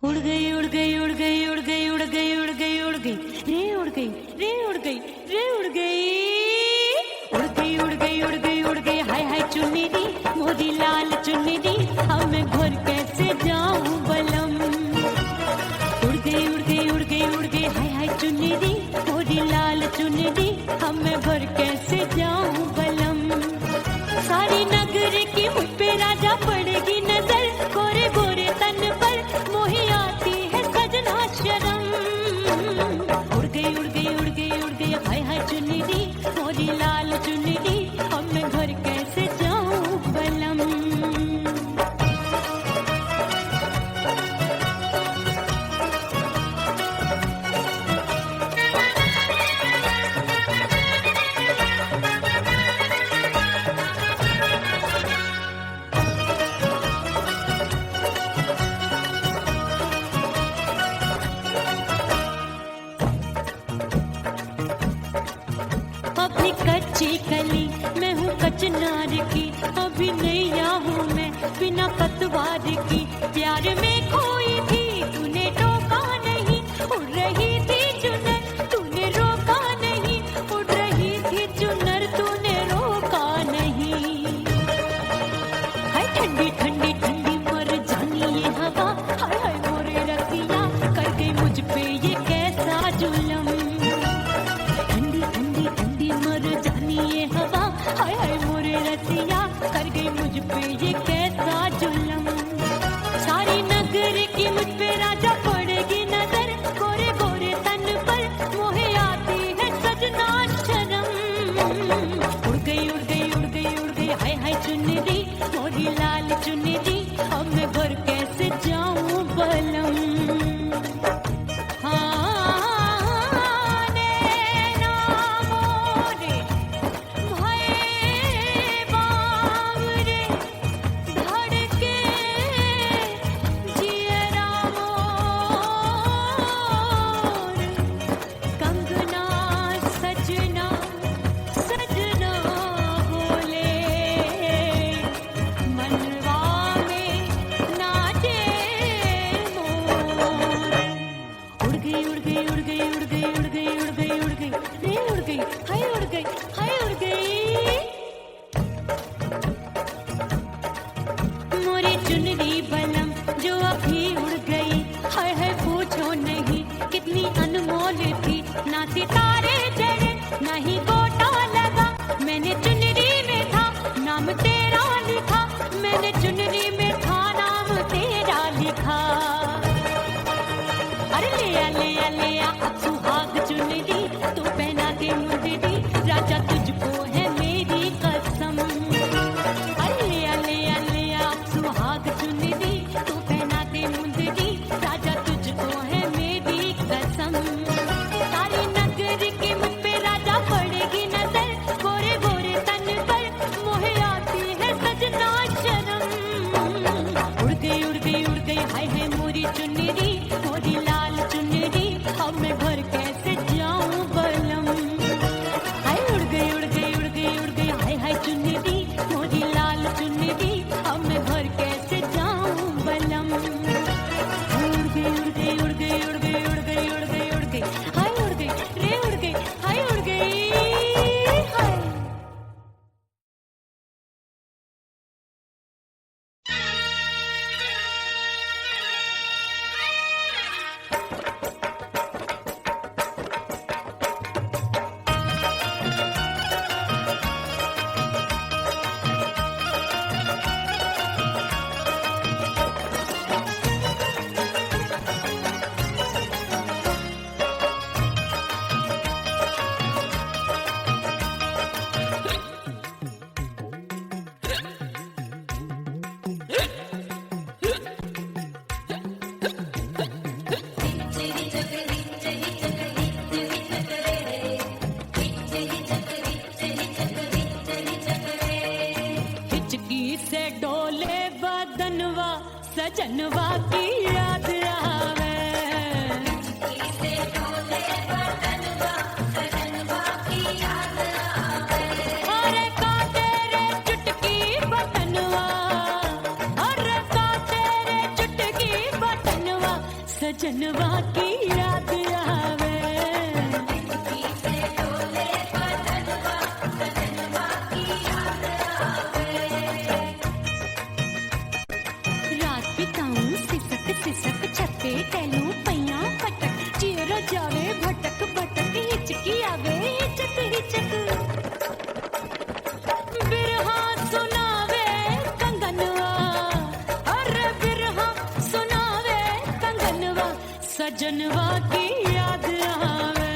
उड़ गई उड़ गई उड़ गई उड़ गई उड़ गई उड़ गई उड़ गई रे उड़ गई रे उड़ गई रे उड़ गई उड़ गई उड़ गई उड़ गई उड़ गई हाय हाय चुन्नी दी मोदी लाल चुन्नी दी अब मैं घर कैसे जाऊं बलम। उड़ गई उड़ गई उड़ गई उड़ गई हाय हाय चुन्नी दी मोदी लाल चुन्नी दी अब मैं घर कैसे जाऊं बलम। सारी नगर की मुझ पे राजा पड़ेगी नजर गोरे गोरे तन पर मोही आती है सजना शर्म। उड़ गई उड़ गई उड़ गई उड़ गई हाय हाय चुन्नी दी मोरी लाल चुन्नी दी अब मैं घर कैसे जाऊं बलम। अपनी कच्ची कली मैं हूँ कचनार की अभी नैया हूँ मैं बिना पतवार की प्यार में खोई थी तूने टोका नहीं उड़ रही थी चुनर तूने रोका नहीं उड़ रही थी चुनर तूने रोका नहीं। हाय ठंडी ठंडी ठंडी मर जानी ये हवा हाय हाय मोरे रतिया कर गई मुझ पे ये कैसा जुल्म। ठंडी ठंडी ठंडी मर जानी ये हवा हाय हाय मोरे रतिया कर गई मुझ पे ये कैसा जुल्म। सारी नगर की मुझ पे राजा पड़ेगी नजर गोरे गोरे तन पर मोहे आती है सजना शर्म। उड़ गई उड़ गई उड़ गई उड़ गई हाय हाय चुन्नी दी मोरी लाल चुन्नी दी अब मैं घर कैसे जाऊं बलम। चुनरी बलम जो अभी उड़ गई हाय हाय पूछो नहीं कितनी अनमोल थी ना सितारे चढ़े ना ही गोटा लगा मैंने चुनरी में था नाम तेरा लिखा मैंने चुनरी में था नाम तेरा लिखा। अरे ले आ अब सुहाग चुनरी तू पहना दे मुझे दी राजा तुझको है मेरी कसम। सुहाग चुन्नी दी तू पहना दे मुंदरी राजा तुझको है मेरी कसम। सारी नगर की मुझ पे राजा पड़ेगी नजर गोरे गोरे तन पर मोहे आती है सजना शर्म। उड़ गई उड़ गई उड़ गई हाय हाय मोरी चुन्नी दी मोरी लाल चुन्नी दी अब मैं घर कैसे जाऊं बलम। हाय उड़ गई उड़ गई उड़ गई उड़ गई हाय हाय चुन्नी दी मोरी लाल चुन्नी दी अब मैं घर कैसे जाऊं बलम। उड़ गई उड़ गई उड़ गई उड़ गई उड़ गई उड़ गई उड़ गई हाय उड़ गई रे उड़ गई हाय उड़ गई हाय। सजनवा की याद आवे अरे काटे रे चुटकी बटनवा अरे काटे रे चुटकी बटनवा सजनवा की याद आवे। रात बिताऊं सिसक सिसक छते टहलूं पैया पटक चिर जावे भटक भटक हिचकी आवे हिचक हिचक। बिरहा सुनावे कंगनवा अरे बिरहा सुनावे कंगनवा सजनवा की याद आवे।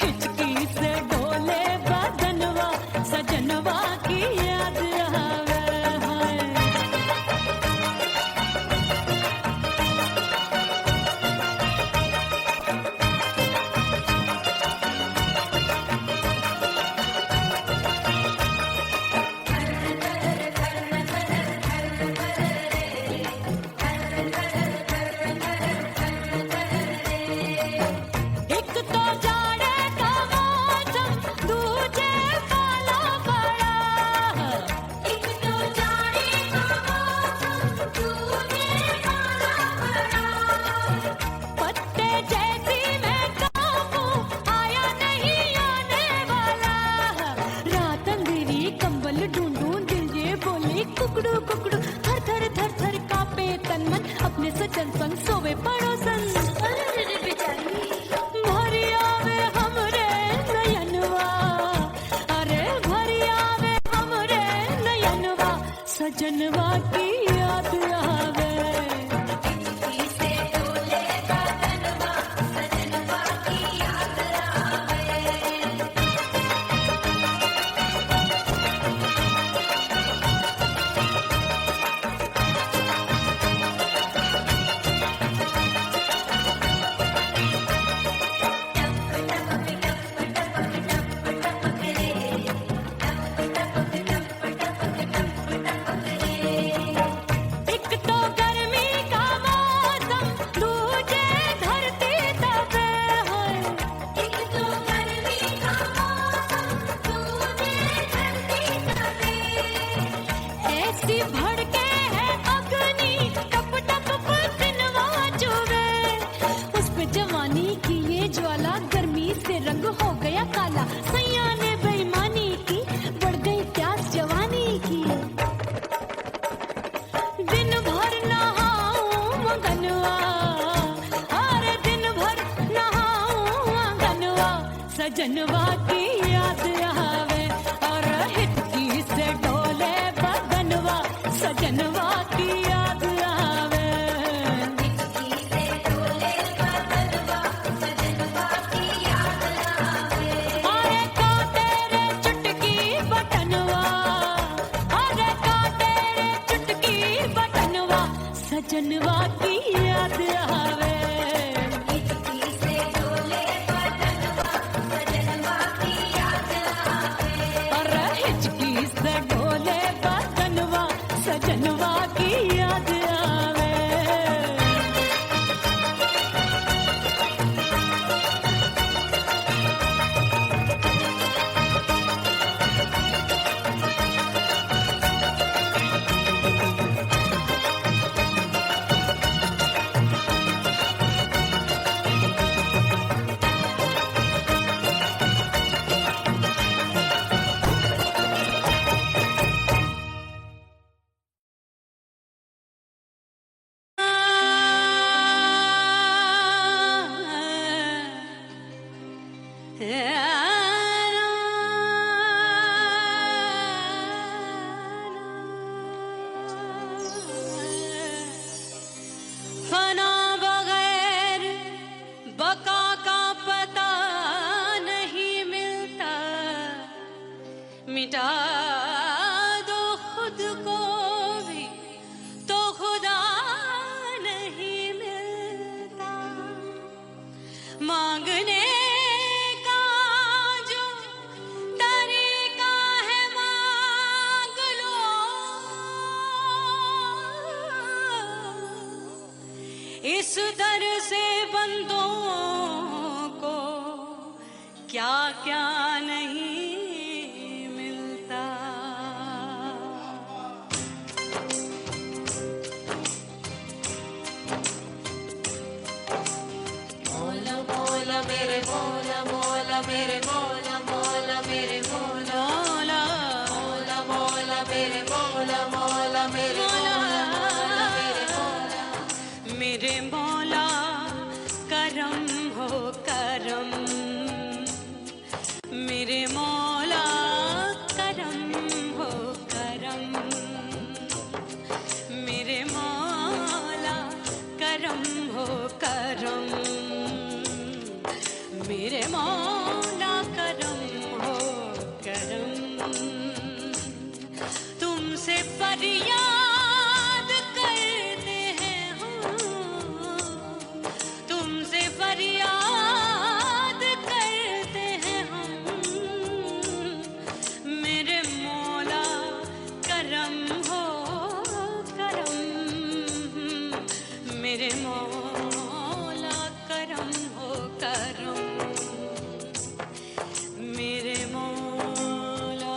हिचकी से डोले बदनवा सजनवा की याद आवे। एक तो जाड़े का मौसम दूजे वाला बड़ा। एक तो जाड़े का मौसम दूजे वाला बड़ा। पत्ते जैसी मैं कांपूं आया नहीं आने वाला। रात अंधेरी कंबल ढूंढूं दिल ये बोले कुकड़ू कुकड़ू थर थर थर थर कांपे तन मन अपने सजन संग सोवे पड़ोसन। भरी आवे हमरे नयनवा अरे भरी आवे हमरे नयनवा सजनवा की याद आवे। से डोले बदनवा सजनवा की याद आवे। एक तो गर्मी का मौसम दूजे धरती तपे है। एक तो गर्मी का मौसम दूजे धरती तपे। ऐसी भड़के है अग्नि टप टप पसीनवा चुभे। उस पे जवानी की ये ज्वाला गर्मी से रंग हो गया काला। सैया ने बेईमानी की बढ़ गई प्यास जवानी की। दिन भर नहाऊं आंगनवा अरे दिन भर नहाऊं आंगनवा सजनवा की याद आवे। और हिचकी से डोले बदनवा सजनवा की याद आवे। हिचकी से डोले बदनवा सजनवा की याद आवे। अरे का तेरे चुटकी बटनवा अरे का तेरे चुटकी बटनवा सजनवा की याद आवे। हिचकी से डोले बदनवा सजनवा की याद आवे। अरे हिचकी से डोले बदनवा सजनवा की याद आवे। फना बगैर बका का पता नहीं मिलता। मिटा दो खुद को भी तो खुदा नहीं मिलता। मांगने का जो तरीका है मांग लो। इस दर से बंदों को क्या क्या नहीं मिलता। मौला मेरे मौला मौला मेरे मौला मौला मेरे मौला मौला मौला मेरे मौला मौला मेरे मौला मेरे मौला मेरे मौला करम हो करम मेरे मौला करम हो करम मेरे मौला करम हो करम मेरे मौला करम हो करम तुमसे फरियाद करते हैं हम तुमसे फरियाद करते हैं हम मेरे मौला करम हो करम मेरे मौला करम हो करम मेरे मौला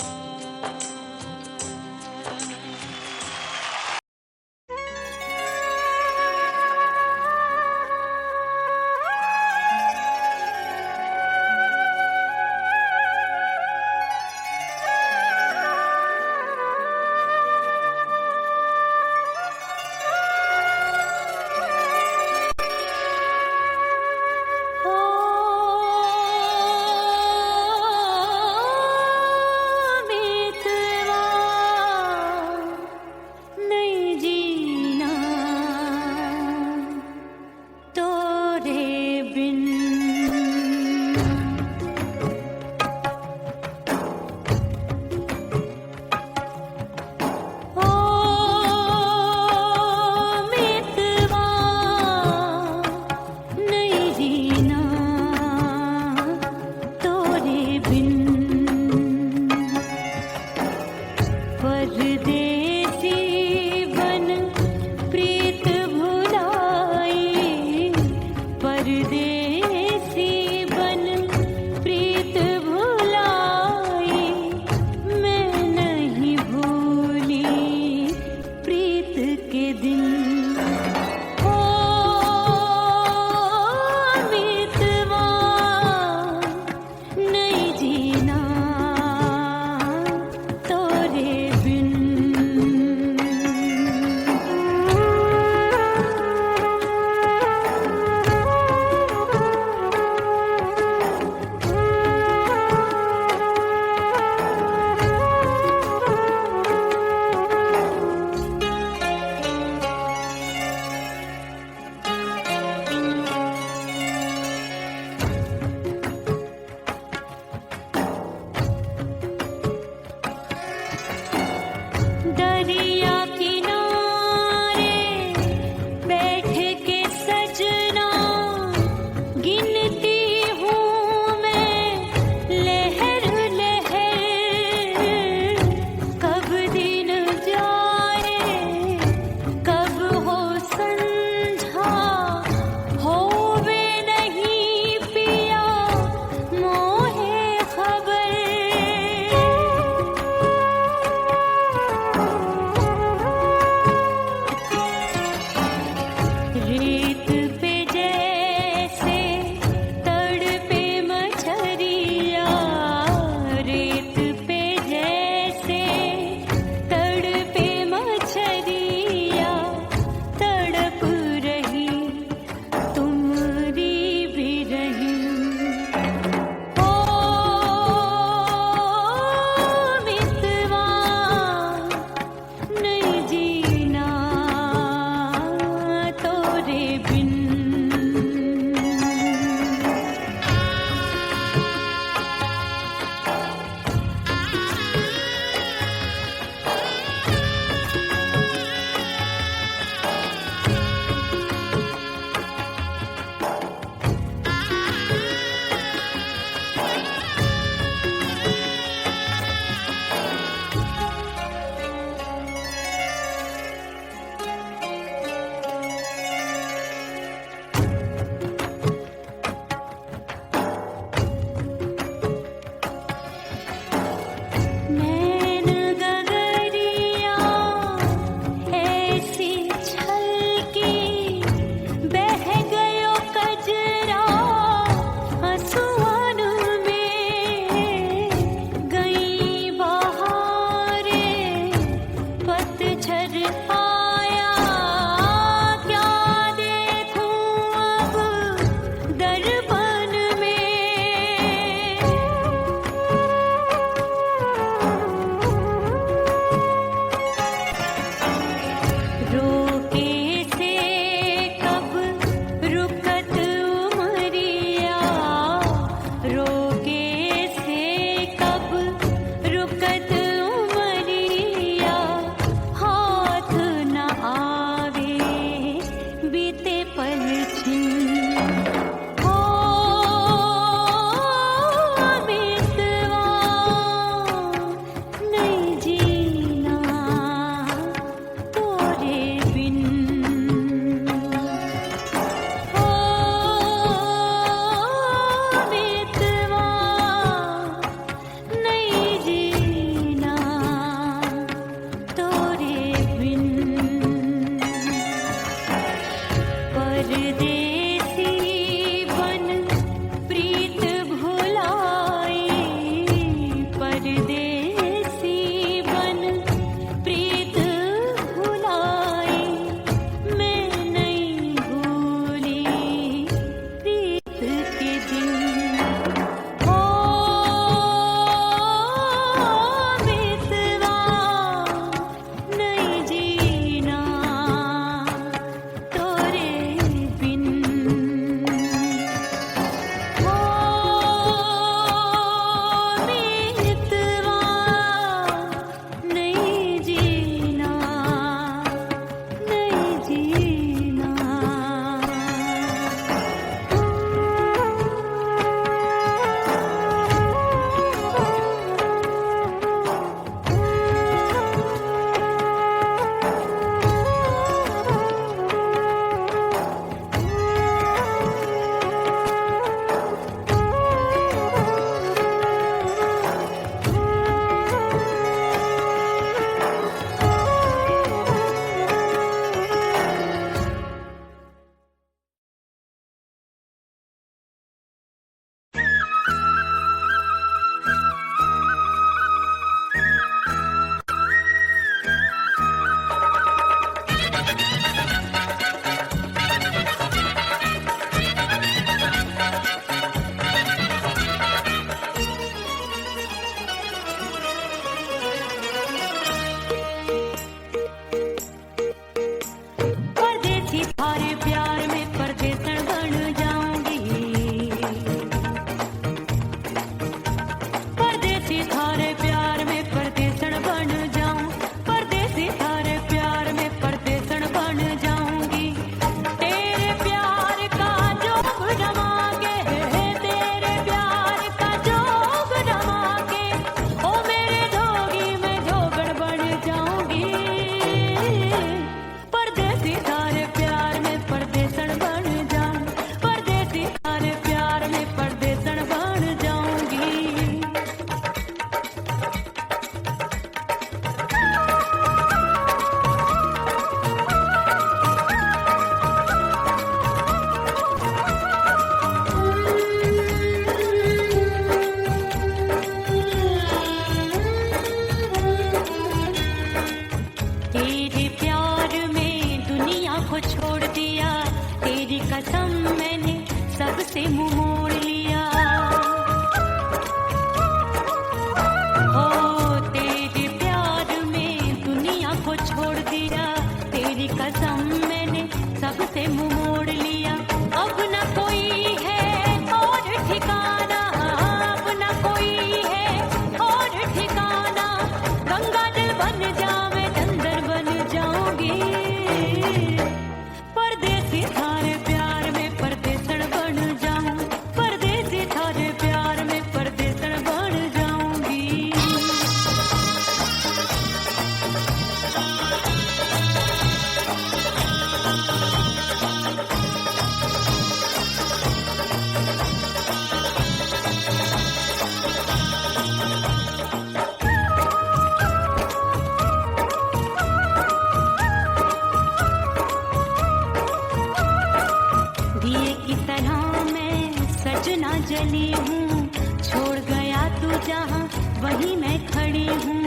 जली हूँ, छोड़ गया तू जहाँ वहीं मैं खड़ी हूँ।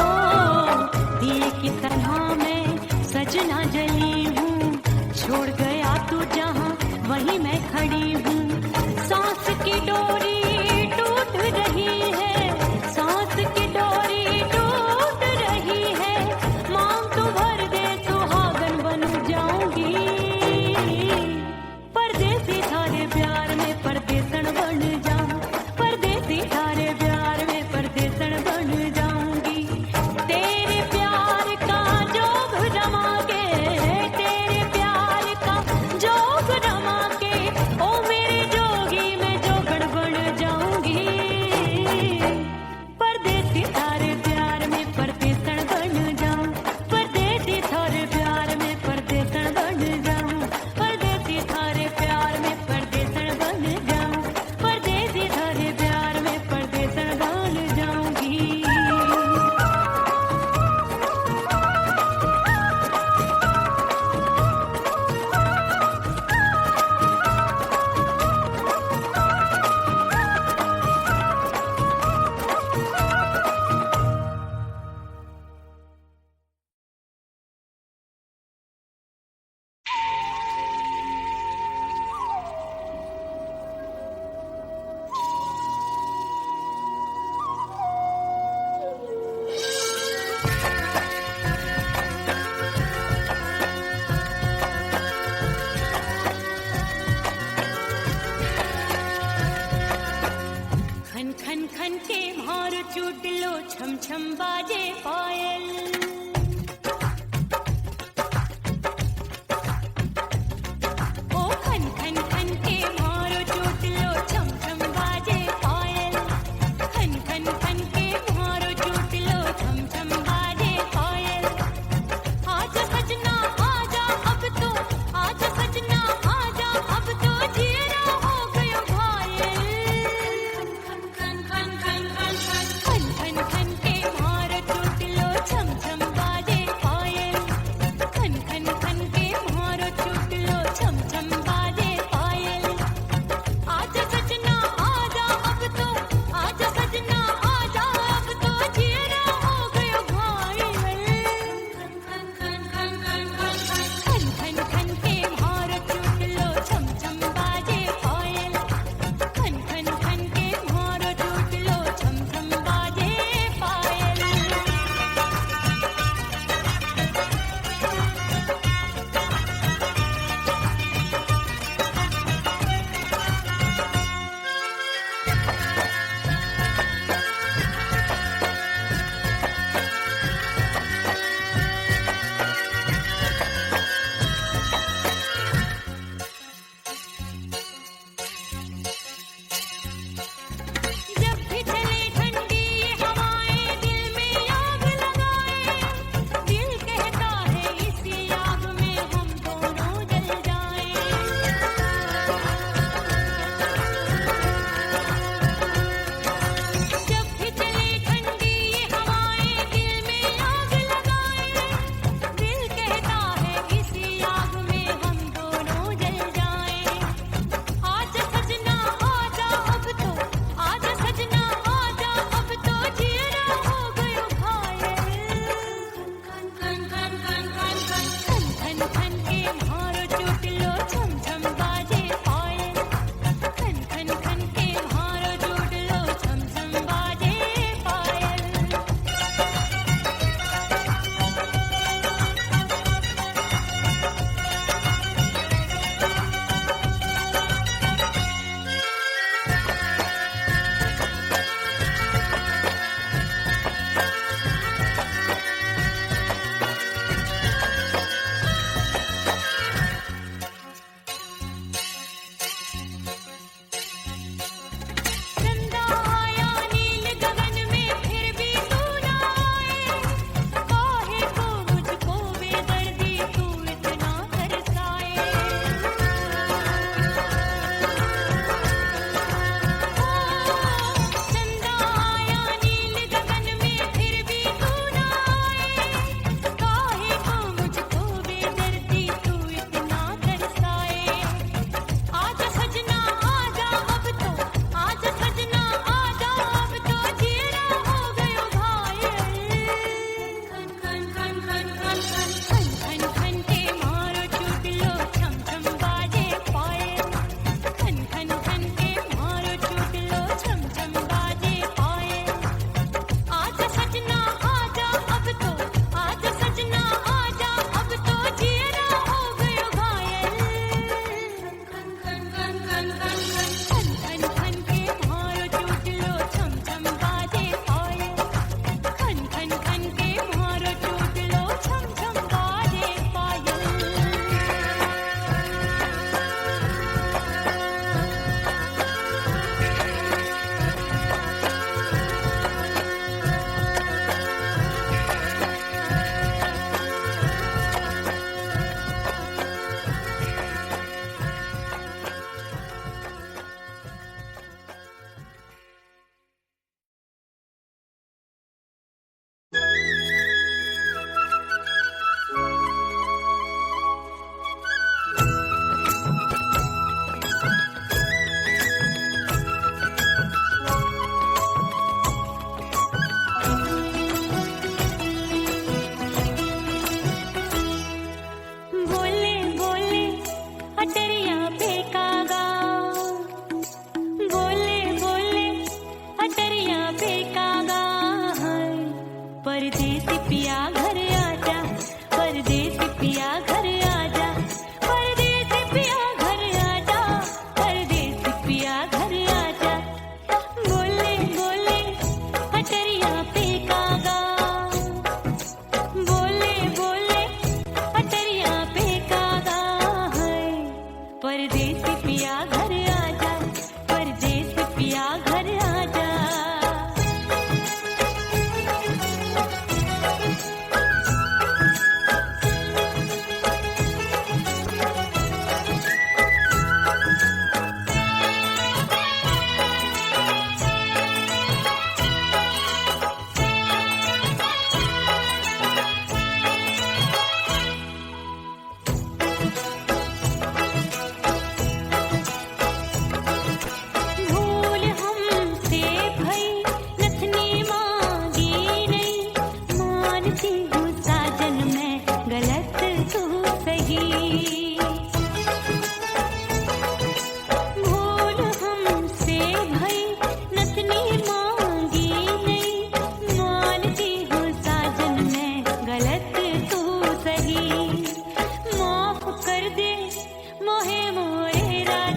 ओ दिए की तरह मैं सजना जली हूँ, छोड़ गया तू जहाँ वहीं मैं खड़ी हूँ। सांस की डोरी टूट रही है, सांस की डोरी टूट रही है, मांग तू भर दे सुहागन बन जाऊंगी। परदेसी थारे प्यार में परदेसन बन जाऊं, परदेसी थारे प्यार में परदेसन बन जाऊंगी। तेरे प्यार का जोग जमा के छम छम बाजे पायल। ओ खन खन खन के मारो चोट लो, छम छम बाजे पायल। खन खन खन के मारो चोट लो, छम छम बाजे पायल। आजा सजना आजा अब तो, आजा सजना आजा अब तो, जियरा हो गयो घायल। खन खन खन खन खन खन खन खन के मारो चोट लो, छम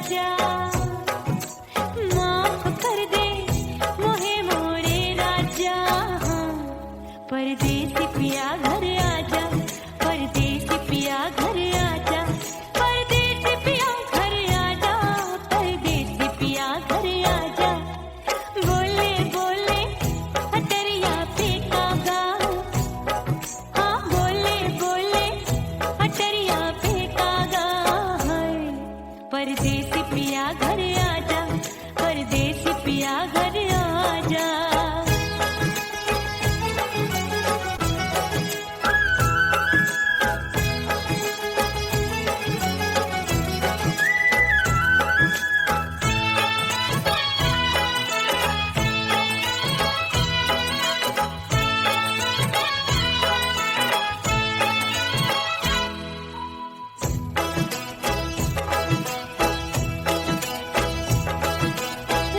राजा, माफ कर दे मोहे मोरे राजा। परदेसी पिया घर आजा, परदेसी पिया घर आजा, परदेसी पिया घर आजा, परदेसी पिया घर आजा। बोले बोले अटरिया पे कागा, हाँ बोले बोले अटरिया पे कागा है। परदेसी पिया घर आजा, परदेसी पिया घर आजा।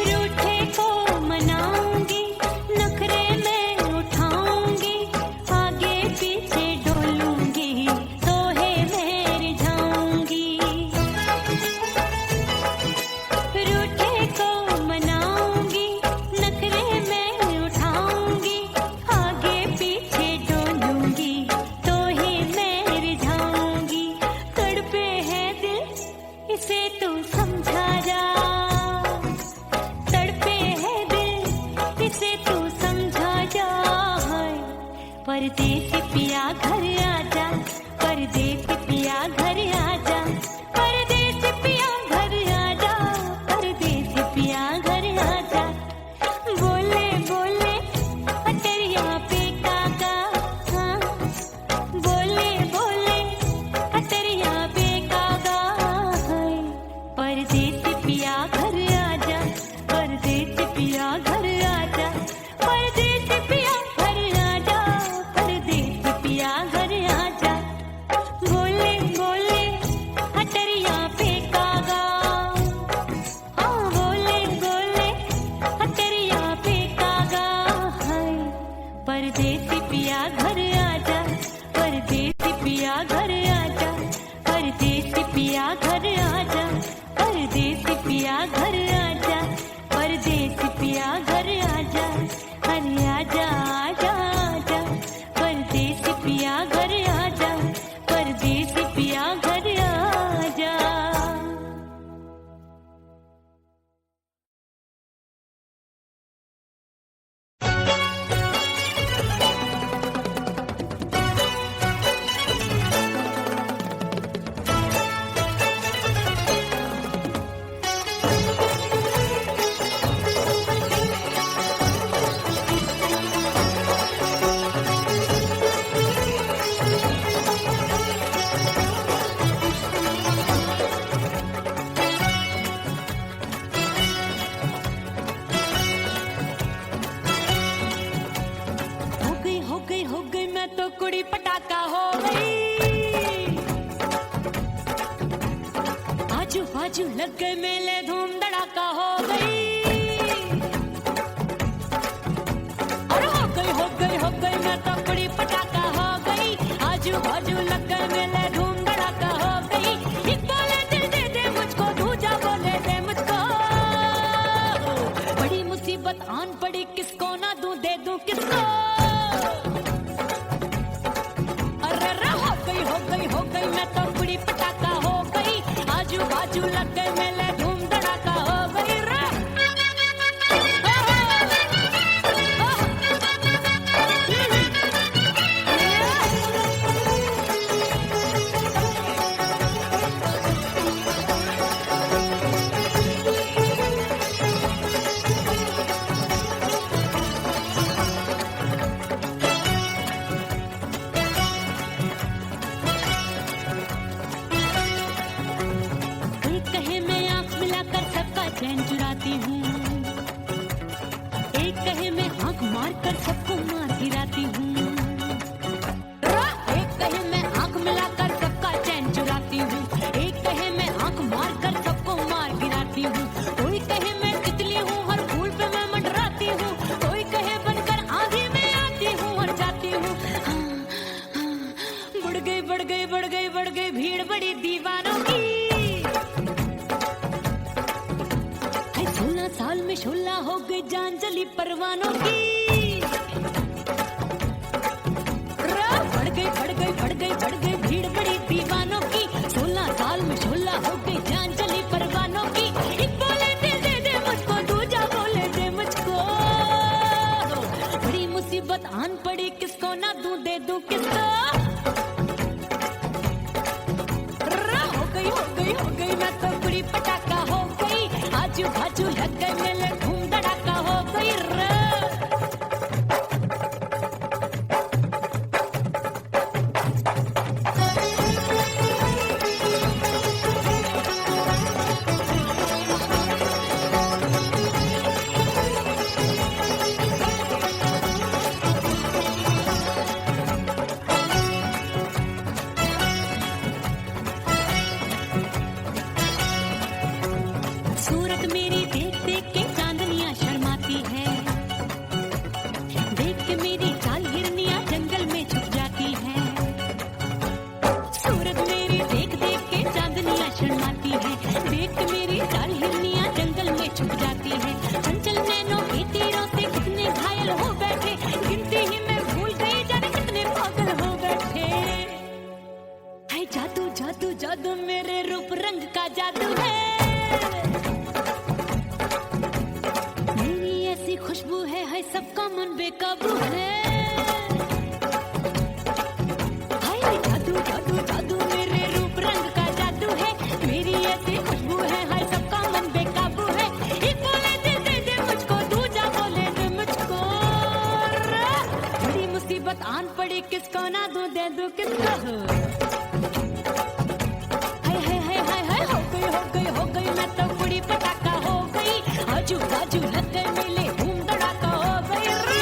रूठे को मनाऊंगी, नखरे में उठाऊंगी, आगे पीछे डोलूंगी, तोहे में रिझाऊंगी। रूठे को मनाऊंगी, नखरे में उठाऊंगी, आगे पीछे डोलूंगी, तोहे में रिझाऊंगी। तड़पे है दिल इसे तू समझा जा, तड़पे है दिल इसे तू समझा जा। परदेसी पिया घर आजा, परदेसी पिया घर आजा, परदेसी पिया घर आजा, परदेसी पिया घर आजा। बोले बोले अटरिया पे कागा, हाँ बोले बोले अटरिया पे कागा है। परदेसी पिया घर आजा, परदेसी पिया घर आजा, परदेसी पिया घर आजा, परदेसी पिया घर आजा। बोले बोले अटरिया पे कागा, हाँ बोले बोले अटरिया पे कागा है। परदेसी पिया घर आजा, परदेसी पिया घर आजा, परदेसी पिया घर आजा, परदेसी पिया घर आजा, परदेसी पिया घर आजा। अरे आजा आजा आजा, परदेसी पिया घर आजा, परदेसी पिया घर आजा। हो गई मैं तो कुड़ी पटाखा हो गई। आजू बाजू लग गए मेले, धूम धड़ाका हो गई। और हो गई मैं तो कुड़ी पटाखा हो गई। आजू बाजू लग गए मेले, धूम धड़ाका हो गई। एक बोले दिल दे दे मुझको, दूजा बोले दे मुझको। बड़ी मुसीबत आन पड़ी, किसको ना दूं दे दूं किसको। हो गई मैं तो कुड़ी पटाखा हो गई। आजू बाजू लग गए मेले, धूम धड़ाका हो गई रे। चैन चुराती हूँ, एक कहे मैं आंख मार कर सबको मार गिराती हूँ। एक कहे मैं आंख मिलाकर सबका चैन चुराती हूँ, एक कहे मैं आंख मार कर सबको मार गिराती हूँ। कोई कहे मैं तितली हूँ, हर फूल पे मैं मंडराती हूँ। कोई कहे बनकर आंधी में आती हूँ और जाती हूँ। बढ़ गई भीड़ बड़ी दीवानों की। साल में 16 हो गई जान जली परवानों की। बढ़ गई भीड़ बड़ी दीवानों की। 16 साल में 16 हो गई जान जली परवानों की। एक बोले दे दे मुझको, दूजा बोले दे मुझको। बड़ी मुसीबत आन पड़ी, किसको ना दूं दे दूं किसको। हो गई मैं तो कुड़ी पटाखा हो गई। आजू बाजू लग गए मेले, धूम धड़ाका हो गई रे। सूरत मेरी देख देख के चांदनियां शर्माती है। देख के मेरी चाल हिरनियां जंगल में छुप जाती है। सूरत मेरी देख देख के चांदनियां शर्माती है। देख के मेरी चाल हिरनियां जंगल में छुप जाती है। चंचल नैनों के तीरों से कितने घायल हो बैठे, गिनती ही मैं भूल गई जाने कितने पागल हो बैठे। है जादू जादू जादू मेरे रूप रंग का जादू है। खुशबू है सबका मन बेकाबू है। हाय जादू जादू जादू मेरे रूप रंग का जादू है। मेरी ऐसी खुशबू है, हाय सबका मन बेकाबू है। एक बोले दे मुझको, दूजा बोले दे मुझको। बड़ी मुसीबत आन पड़ी, किसको ना दूं दे दूं किसको। हाय हो गई मैं तो कुड़ी पटाखा हो गई। आजू बाजू लग गए मेले, धूम धड़ाका हो गई रे।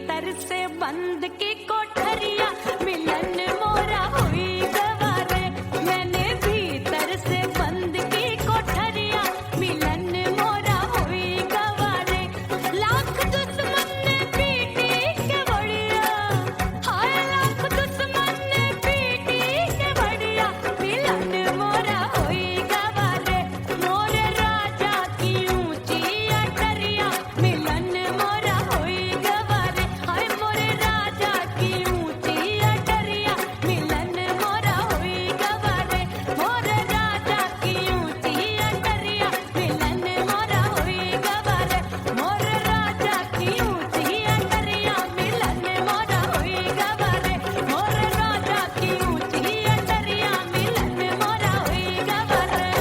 भीतर से बंद की कोठरिया मिलन मोरा हुई गवारे मैंने भीतर से बंद की कोठरिया मिलन मोरा हुई गवारे लाख दुश्मन ने पीटी के बढ़िया हाय लाख दुश्मन ने पीटी के बढ़िया मिलन मोरा हुई गवारे मोरे राजा की ऊंची अटरिया मिलन मोरा हुई गवारे हाय मोरे राजा की ऊंची अटरिया मिलन मोरा हुई गवारे मोरे राजा की ऊंची अटरिया मिलन मोरा हुई गवारे मोरे राजा की ऊंची अटरिया मिलन मोरा हुई गवारे मोरे राजा की ऊंची अटरिया मिलन मोरा हुई गवारे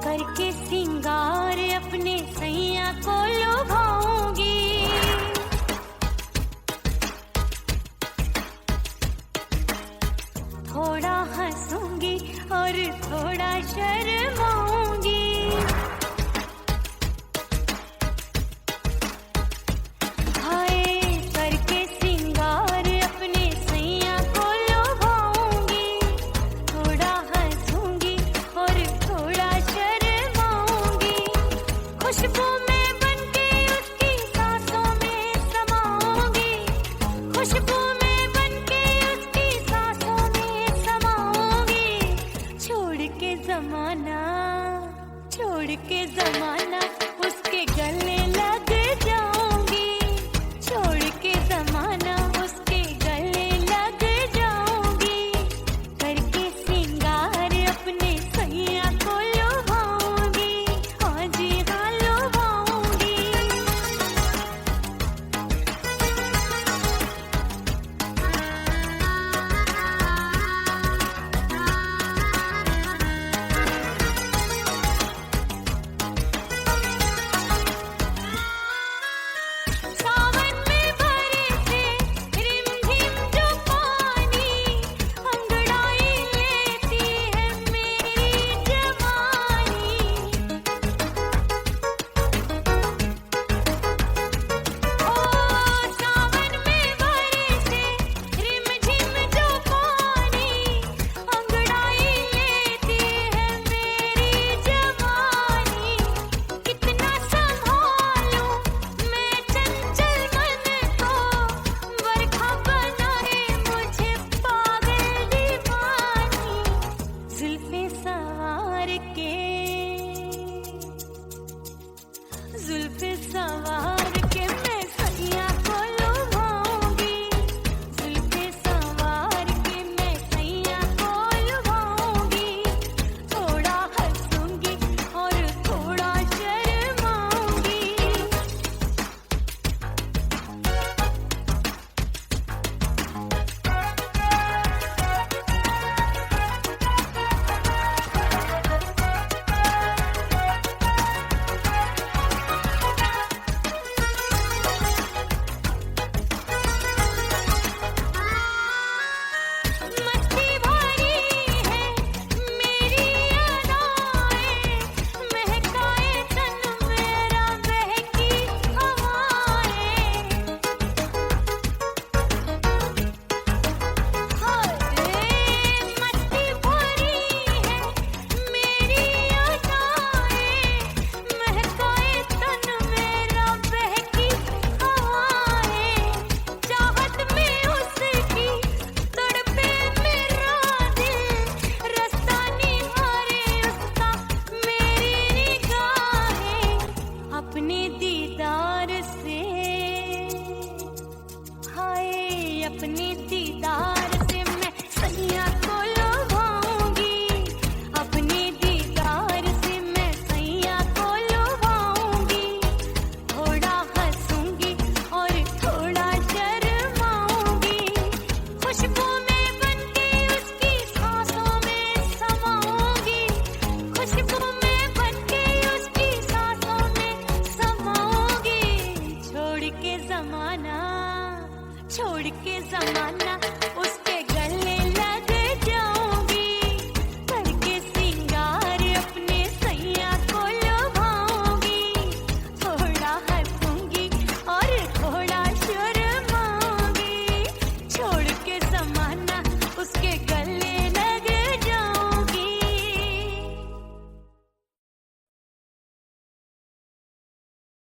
करके सिंगार अपने सैया को लुभाऊंगी थोड़ा हंसूंगी और थोड़ा शर्माऊंगी हाय करके सिंगार अपने सैया को लुभाऊंगी थोड़ा हंसूंगी और थोड़ा शर्माऊंगी खुशबू में बनके उसकी सांसों में समाऊंगी खुशबू में बनके उसकी सांसों में समाऊंगी छोड़ के जमाना उसके गले लग जाऊंगी छोड़ के जमाना उसके गले लग जाऊंगी करके सिंगार अपने सैया को लुभाऊंगी हाँ जी हाँ लुभाऊंगी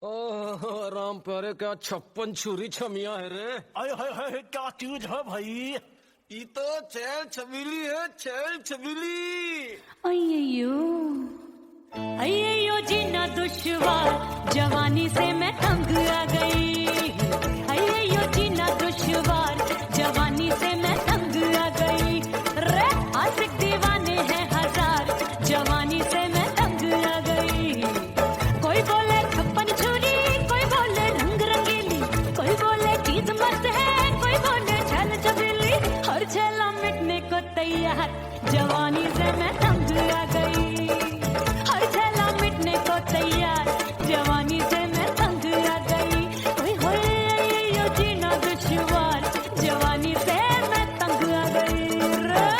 ओह राम प्यारे, क्या 56 छुरी छमिया है रे। हाय हाय हाय, क्या चीज है भाई? ये तो चैल छबीली है, चैल छबीली। अय्यो अय्यो जीना दुश्वार, जवानी से मैं तंग आ गई। अय्यो जीना दुश्वार, जवानी से मैं तंग आ गई। रे आशिक दीवाने हैं हजार, जवानी से मैं तंग आ गई। कोई बोले 56 छुरी, कोई बोले रंग रंगीली, कोई बोले चीज मस्त है, कोई बोले छल छबीली। हर छला मिटने को तैयार, जवानी से मैं तंग आ गई। हर छला मिटने को तैयार, जवानी से मैं तंग आ गई। ओए होए यो जीना दुश्वार, जवानी से मैं तंग आ गई रे।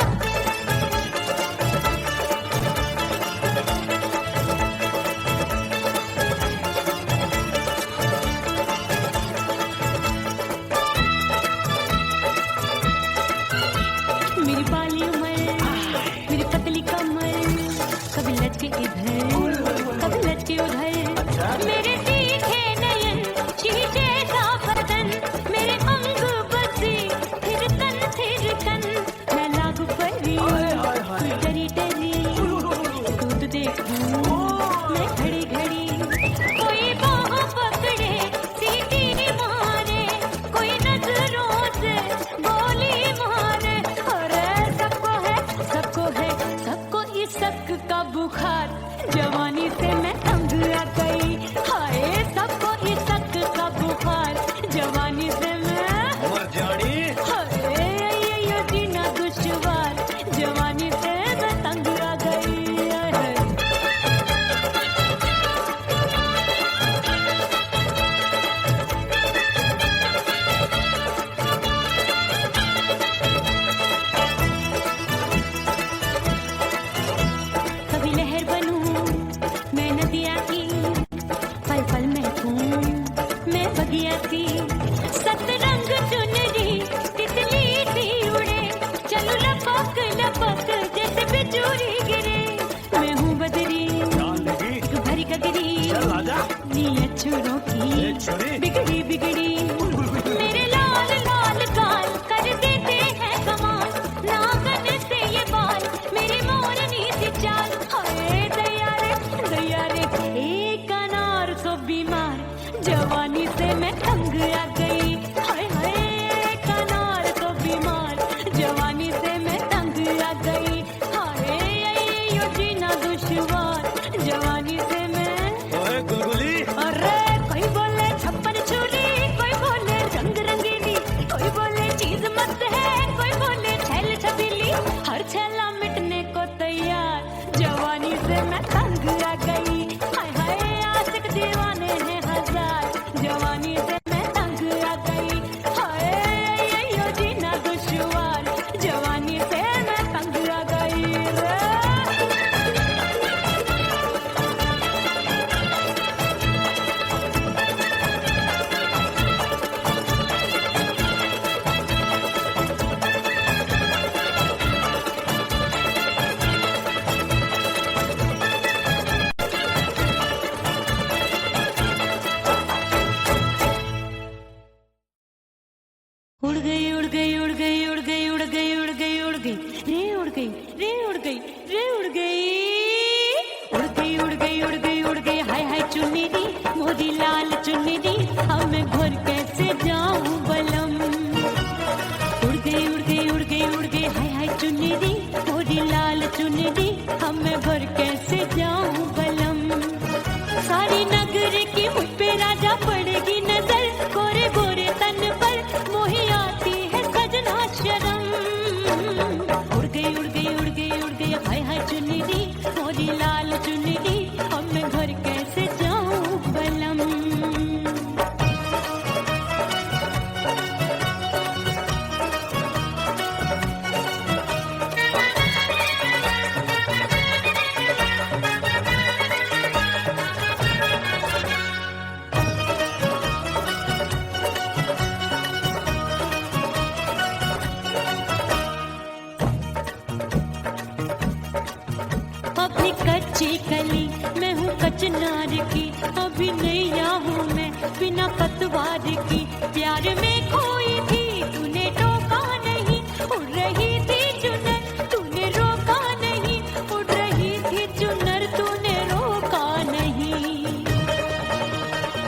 मेरी बाली उमर, मेरी पतली कमर, कभी लचके इधर कभी लचके उधर। मेरे तीखे नयन, शीशे सा बदन, मेरे अंग बसी थिरकन। मैं लागू परी, तू डरी डरी, दूध देखूं मैं घड़ी घड़ी। कोई बाहों पकड़े, सीटी मारे, कोई नजरों से गोली मारे। अरे सबको इसक का बुखार, जवानी से मैं तंग आ गई। हाय सबको इसक का बुखार, जवानी से मैं मर जानी। हाय ये जीना दुश्वार, जवानी से मैं तंग आ गई। हाय। कभी लहर बनूं मैं नदिया की, पल पल महकूं मैं बगिया की। सतरंग चुनरी तितली सी उड़े, चलूं लपक लपक जैसे बिजूरी गिरे। मैं हूँ बदरी, जान लगी? एक भरी गगरी, चल आजा। नीयत छुरों ए की छुरी। बिगड़ी बिगड़ी। मेरे लाल लाल गाल कर देते हैं कमाल, नागन से ये बाल मेरी मोरनी सी चाल। हाय दया रे एक अनार सो बीमार, जवानी से मैं तंग आ गई। हाय हाय एक अनार सो बीमार, जवानी से मैं तंग आ गई। हाय यो जीना दुश्वार, जवानी से मैं। ओए गुलगुली, अरे कोई बोले 56 छुरी, कोई बोले रंग रंगीली, कोई बोले चीज मस्त है, कोई बोले छैल छबीली। हर छला मिटने को तैयार, जवानी से मैं तंग आ गई। हाय हाय आशिक दीवाने हैं हजार, जवानी से मैं तंग आ गई। हाय यो जीना दुश्वार, जवानी से मैं तंग आ गई रे। उड़ गई उड़ गई उड़ गई उड़ गई उड़ गई उड़ गई उड़ गई रे, उड़ गई रे, उड़ गई रे, उड़ गई। उड़ गई उड़ गई उड़ गई उड़ गई, हाय हाय चुन्नी दी, मोदी लाल चुन्नी दी, अब मैं घर कैसे जाऊं बलम। उड़ गई उड़ गई उड़ गई उड़ गई, हाय हाय चुन्नी दी, मोदी लाल चुन्नी दी, अब मैं घर कैसे जाऊं बलम। सारी नगर की मुझ पे राजा पड़ेगी नजर, गोरे गोरे तन पर मोही आती है सजना शर्म। उड़ गई उड़ गई उड़ गई उड़ गई, हाय हाय चुन्नी दी, मोरी लाल चुन्नी दी, अब मैं घर कैसे जाऊं बलम। कच्ची कली मैं हूँ कचनार की, अब अभी नैया हूँ मैं बिना पतवार की, प्यार में खोई थी तूने टोका नहीं, उड़ रही थी चुनर तूने रोका नहीं, उड़ रही थी चुनर तूने रोका नहीं।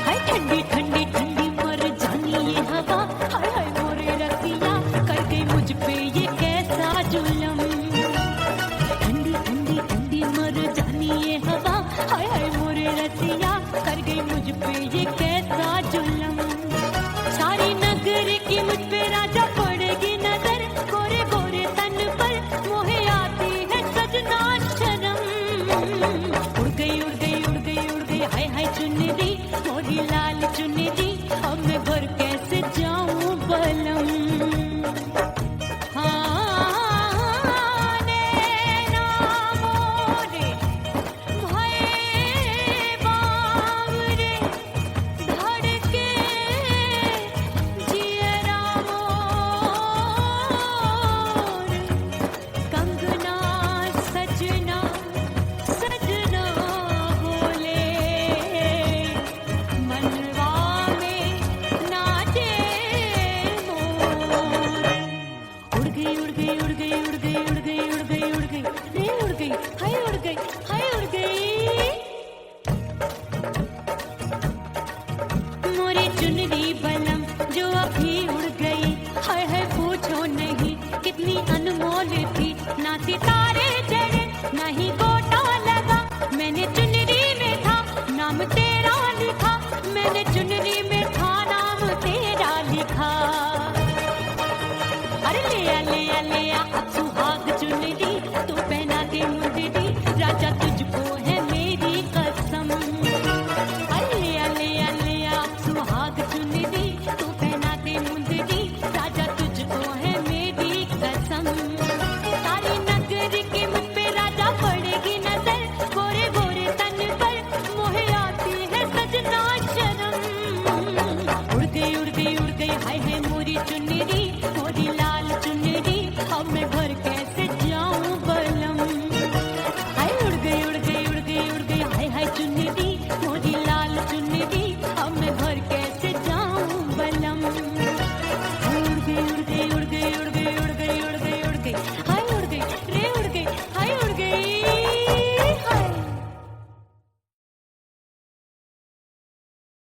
हाय ठंडी ठंडी ठंडी मर जानी ये हवा, हाय हाय मोरे रसिया कर गई मुझ पे ये कैसा जुल्म। ठंडी ठंडी ठंडी मर जानी ये हवा, हाय हाय मोरे रसिया कर गई मुझ पे ये कैसा जुल्म। सारी नगर की मुझ पे राजा पड़ेगी नजर, गोरे गोरे तन पर मोहे आती है सजना शर्म। उड़ गई उड़ गई उड़ गई उड़ गई हाय हाय चुनरी मोरी लाल चुनरी, अब मैं घर कैसे जाऊं बलम। हाँ नैना मोरे भये बावरे, धड़के जियरा मोर, कंगना सजना सजना बोले, मनवा में नाचे मोर। उड़ गई उड़ गई उड़ गई उड़ गई उड़ गई उड़ गई उड़ गई रे उड़ गई हाय उड़ गई हाय उड़ गई। मोरी चुनरी बलम जो अभी उड़ गई, हाय हाय पूछो नहीं कितनी अनमोल थी, ना सितारे चढ़े ना ही गोटा लगा, मैंने चुनरी में था नाम तेरा लिखा, मैंने चुनरी में था नाम तेरा लिखा। अरे ले आ ले आ ले आ अब सुहाग चुनरी तू पहना के मुंदरी, राजा तुझको है मेरी कसम। अरे ले आ ले आ ले आ अब सुहाग चुनरी तू पहना के मुंदरी, राजा तुझको है मेरी कसम। सारी नगर की मुझ पे राजा पड़ेगी नजर, गोरे गोरे तन पर मोहे आती है सजना शर्म। उड़ गई उड़ गई उड़ गई हाय हाय मोरी चुनरी मोरी लाल चुनरी, अब मैं घर के